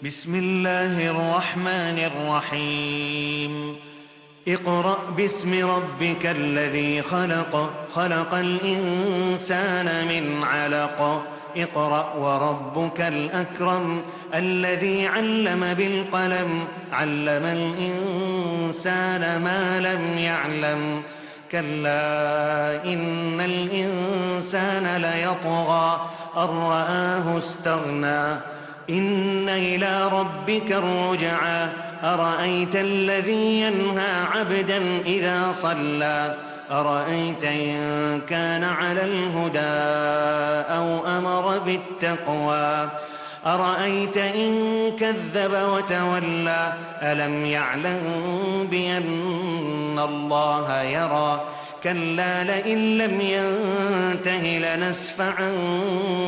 بسم الله الرحمن الرحيم اقرأ باسم ربك الذي خلق خلق الإنسان من علق اقرأ وربك الأكرم الذي علم بالقلم علم الإنسان ما لم يعلم كلا إن الإنسان ليطغى أن رآه استغنى إن إلى ربك الرجعى أرأيت الذي ينهى عبدا إذا صلى أرأيت إن كان على الهدى أو أمر بالتقوى أرأيت إن كذب وتولى ألم يعلم بأن الله يرى كلا لئن لم ينته لنسفعا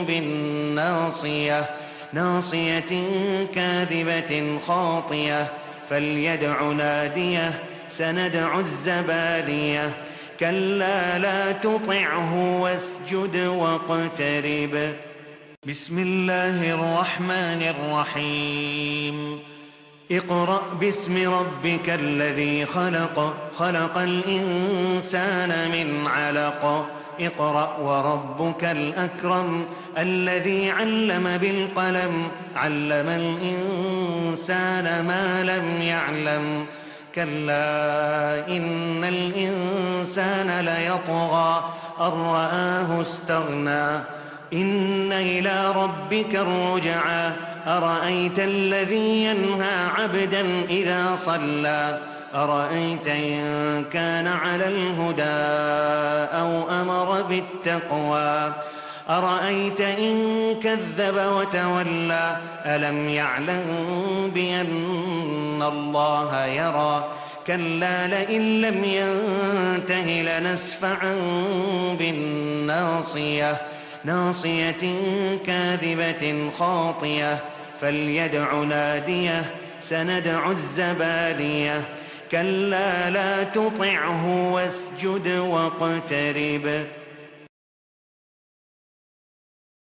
بالناصية ناصية كاذبة خاطية فليدع ناديه سندع الزبانية كلا لا تطعه واسجد واقترب بسم الله الرحمن الرحيم اقرأ باسم ربك الذي خلق خلق الإنسان من علق اقرأ وربك الأكرم الذي علم بالقلم علم الإنسان ما لم يعلم كلا إن الإنسان ليطغى أن رآه استغنى إن إلى ربك الرجعى أرأيت الذي ينهى عبدا إذا صلى أرأيت إن كان على الهدى أو أمر بالتقوى أرأيت إن كذب وتولى ألم يعلم بأن الله يرى كلا لئن لم ينته لنسفعا بالناصية ناصية كاذبة خاطية فليدع ناديه سندع الزبانية كلا لا تطعه واسجد واقترب